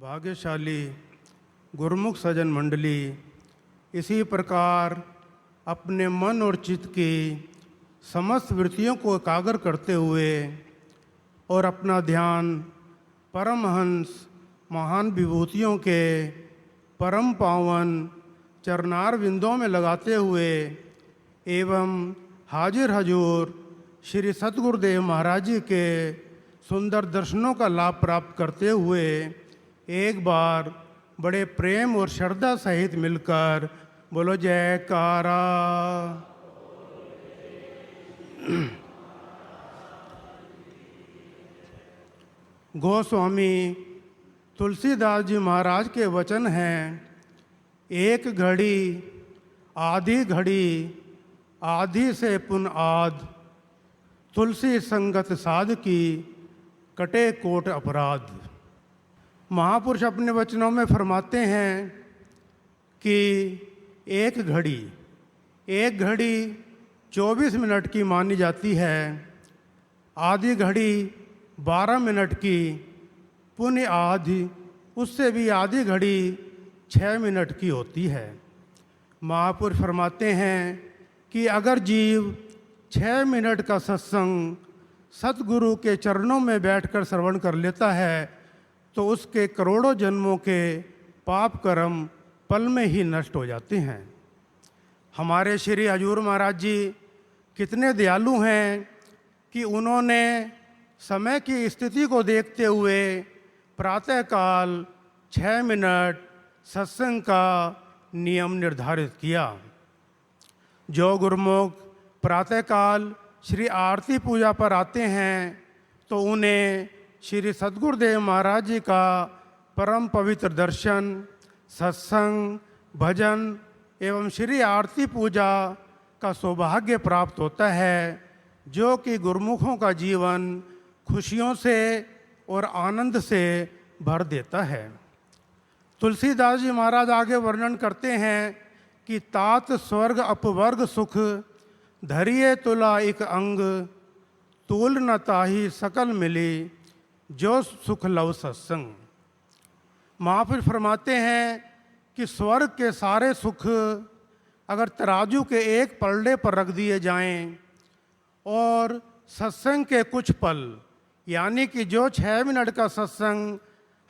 भाग्यशाली गुरुमुख सज्जन मंडली इसी प्रकार अपने मन और चित्त की समस्त वृत्तियों को एकाग्र करते हुए और अपना ध्यान परमहंस महान विभूतियों के परम पावन चरणार विंदों में लगाते हुए एवं हाजिर हजूर श्री सतगुरुदेव महाराज जी के सुंदर दर्शनों का लाभ प्राप्त करते हुए एक बार बड़े प्रेम और श्रद्धा सहित मिलकर बोलो जयकारा। गोस्वामी तुलसीदास जी महाराज के वचन हैं, एक घड़ी आधी से पुन आध, तुलसी संगत साध की कटे कोट अपराध। महापुरुष अपने वचनों में फरमाते हैं कि एक घड़ी 24 मिनट की मानी जाती है, आधी घड़ी 12 मिनट की, पुण्य आधी उससे भी आधी घड़ी 6 मिनट की होती है। महापुरुष फरमाते हैं कि अगर जीव 6 मिनट का सत्संग सतगुरु के चरणों में बैठकर श्रवण कर लेता है तो उसके करोड़ों जन्मों के पाप कर्म पल में ही नष्ट हो जाते हैं। हमारे श्री हजूर महाराज जी कितने दयालु हैं कि उन्होंने समय की स्थिति को देखते हुए प्रातःकाल 6 मिनट सत्संग का नियम निर्धारित किया। जो गुरुमुख प्रातःकाल श्री आरती पूजा पर आते हैं तो उन्हें श्री सतगुरुदेव महाराज जी का परम पवित्र दर्शन, सत्संग, भजन एवं श्री आरती पूजा का सौभाग्य प्राप्त होता है, जो कि गुरुमुखों का जीवन खुशियों से और आनंद से भर देता है। तुलसीदास जी महाराज आगे वर्णन करते हैं कि तात स्वर्ग अपवर्ग सुख, धरिए तुला एक अंग, तूल न ताही सकल मिली, जो सुख लव सत्संग। महापुरुष फरमाते हैं कि स्वर्ग के सारे सुख अगर तराजू के एक पलड़े पर रख दिए जाएं और सत्संग के कुछ पल यानी कि जो 6 मिनट का सत्संग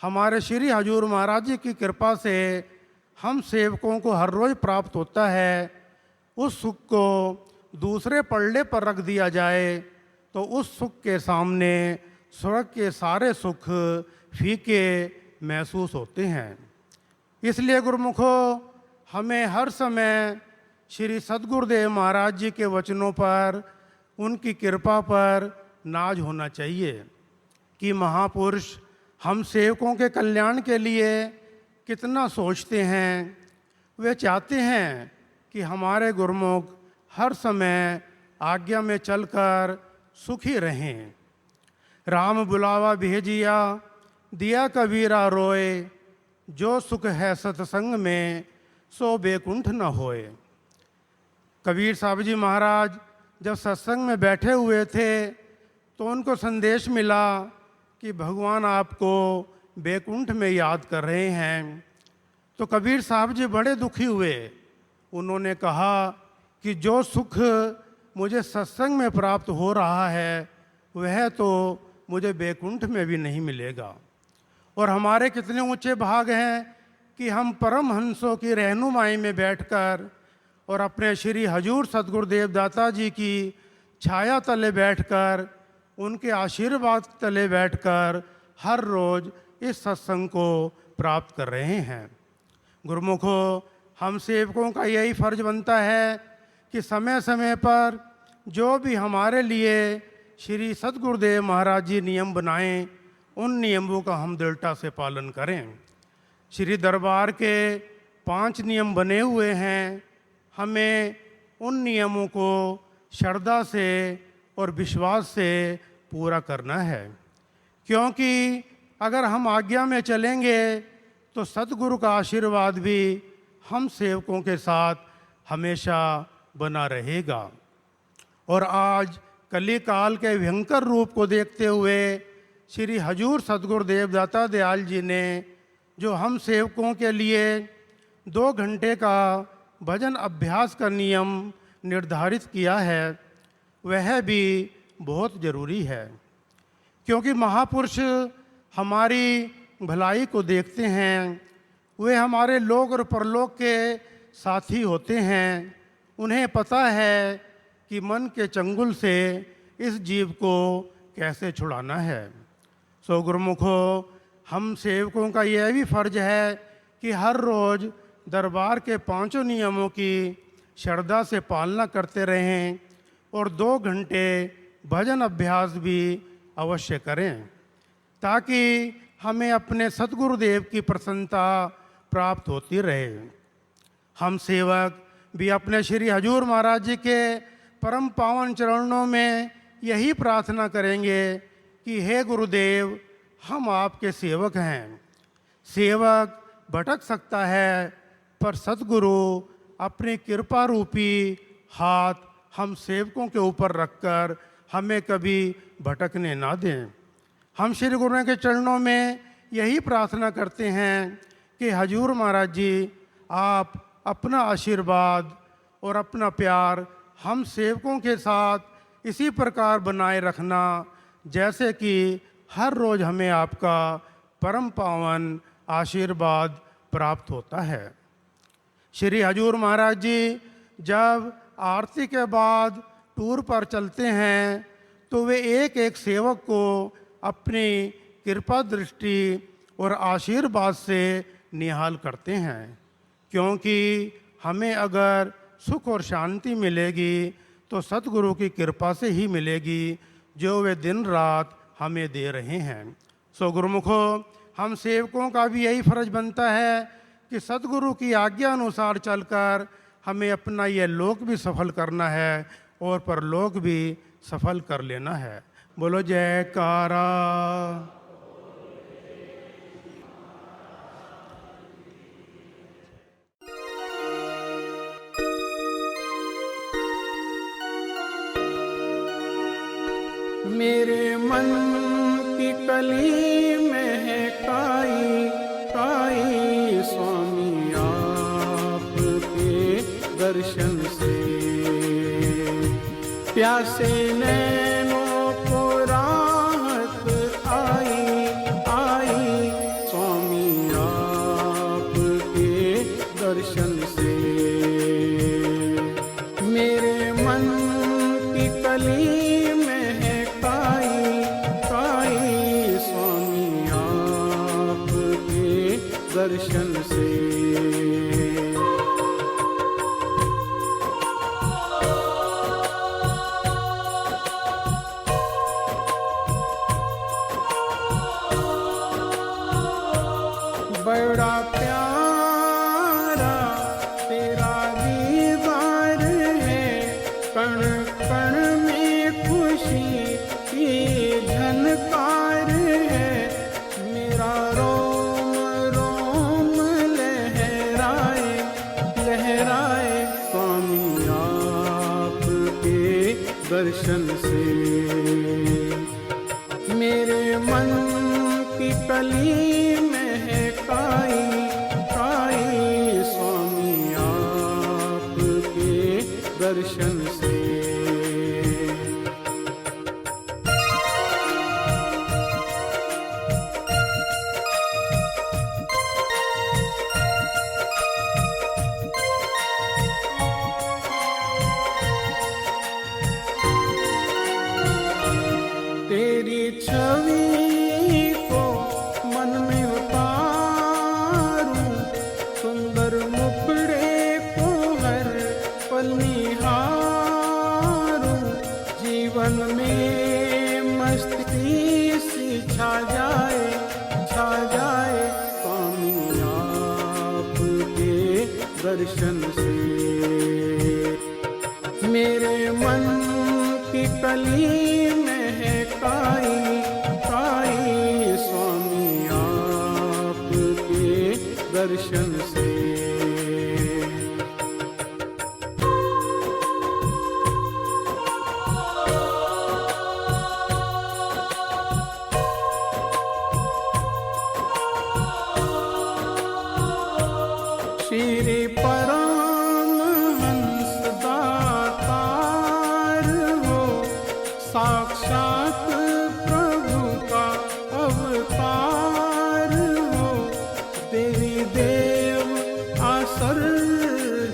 हमारे श्री हजूर महाराज जी की कृपा से हम सेवकों को हर रोज़ प्राप्त होता है, उस सुख को दूसरे पलड़े पर रख दिया जाए तो उस सुख के सामने स्वर्ग के सारे सुख फीके महसूस होते हैं। इसलिए गुरुमुखों, हमें हर समय श्री सतगुरुदेव महाराज जी के वचनों पर, उनकी कृपा पर नाज होना चाहिए कि महापुरुष हम सेवकों के कल्याण के लिए कितना सोचते हैं। वे चाहते हैं कि हमारे गुरुमुख हर समय आज्ञा में चलकर सुखी रहें। राम बुलावा भेजिया, दिया कबीरा रोए, जो सुख है सत्संग में सो बेकुंठ न होए। कबीर साहब जी महाराज जब सत्संग में बैठे हुए थे तो उनको संदेश मिला कि भगवान आपको बेकुंठ में याद कर रहे हैं। तो कबीर साहब जी बड़े दुखी हुए। उन्होंने कहा कि जो सुख मुझे सत्संग में प्राप्त हो रहा है वह तो मुझे बेकुंठ में भी नहीं मिलेगा। और हमारे कितने ऊंचे भाग हैं कि हम परमहंसों की रहनुमाई में बैठकर और अपने श्री हजूर सतगुरुदेव दाता जी की छाया तले बैठकर, उनके आशीर्वाद तले बैठकर हर रोज़ इस सत्संग को प्राप्त कर रहे हैं। गुरुमुखों, हम सेवकों का यही फर्ज बनता है कि समय समय पर जो भी हमारे लिए श्री सतगुरुदेव महाराज जी नियम बनाएं, उन नियमों का हम दृढ़ता से पालन करें। श्री दरबार के 5 नियम बने हुए हैं, हमें उन नियमों को श्रद्धा से और विश्वास से पूरा करना है, क्योंकि अगर हम आज्ञा में चलेंगे तो सतगुरु का आशीर्वाद भी हम सेवकों के साथ हमेशा बना रहेगा। और आज कली काल के भयंकर रूप को देखते हुए श्री हजूर सतगुरुदेव दाता दयाल जी ने जो हम सेवकों के लिए 2 घंटे का भजन अभ्यास का नियम निर्धारित किया है, वह भी बहुत ज़रूरी है, क्योंकि महापुरुष हमारी भलाई को देखते हैं। वे हमारे लोक और परलोक के साथी होते हैं। उन्हें पता है कि मन के चंगुल से इस जीव को कैसे छुड़ाना है। सो गुरुमुखो, हम सेवकों का यह भी फर्ज है कि हर रोज़ दरबार के 5 नियमों की श्रद्धा से पालना करते रहें और 2 घंटे भजन अभ्यास भी अवश्य करें, ताकि हमें अपने सतगुरुदेव की प्रसन्नता प्राप्त होती रहे। हम सेवक भी अपने श्री हजूर महाराज जी के परम पावन चरणों में यही प्रार्थना करेंगे कि हे गुरुदेव, हम आपके सेवक हैं। सेवक भटक सकता है, पर सतगुरु अपनी कृपा रूपी हाथ हम सेवकों के ऊपर रखकर हमें कभी भटकने ना दें। हम श्री गुरुओं के चरणों में यही प्रार्थना करते हैं कि हजूर महाराज जी, आप अपना आशीर्वाद और अपना प्यार हम सेवकों के साथ इसी प्रकार बनाए रखना, जैसे कि हर रोज़ हमें आपका परम पावन आशीर्वाद प्राप्त होता है। श्री हजूर महाराज जी जब आरती के बाद टूर पर चलते हैं तो वे एक एक सेवक को अपनी कृपा दृष्टि और आशीर्वाद से निहाल करते हैं, क्योंकि हमें अगर सुख और शांति मिलेगी तो सतगुरु की कृपा से ही मिलेगी, जो वे दिन रात हमें दे रहे हैं। सो गुरुमुखो, हम सेवकों का भी यही फर्ज बनता है कि सतगुरु की आज्ञा अनुसार चलकर हमें अपना यह लोक भी सफल करना है और परलोक भी सफल कर लेना है। बोलो जयकारा। मेरे मन की कली महकाई काई स्वामी आपके दर्शन से, प्यासे नैनों को राहत आई आई स्वामी आपके दर्शन से। मेरे मन की कली दर्शन से। बड़ा प्यारा तेरा दीदार है, कण कण में खुशी की झनकार है। मेरा रोम रोम लहराए लहराए स्वामी आपके दर्शन से। मेरे मन की कली महकाई काई स्वामी आपके दर्शन से। तेरी छवि को मन में उतारूं, सुंदर मुखड़े को हर पल निहारूं। जीवन में मस्ती सी छा जाए स्वामी आपके दर्शन से। मेरे मन की कली महकाई काई स्वामी आपके दर्शन से। श्री परमहंस दातार हो, साक्षात प्रभु का अवतार हो। देवी देव आसर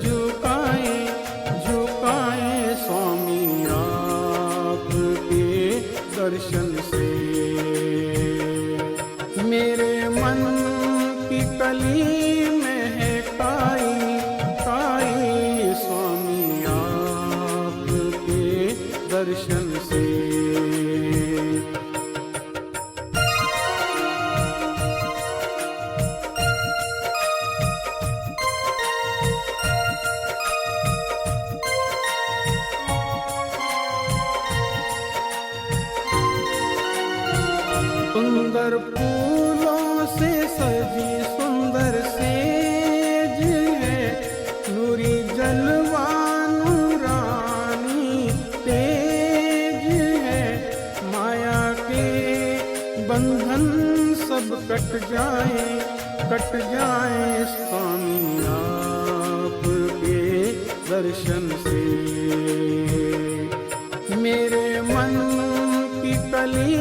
झुकाए झुकाए स्वामी आपके दर्शन से। मेरे मन की कली महकाई काई स्वामी आपके दर्शन से। सुंदर फूलों से सजी सुंदर सेज है, नूरी जलवानुरानी तेज है। माया के बंधन सब कट जाए स्वामी आपके दर्शन से। मेरे मन की कली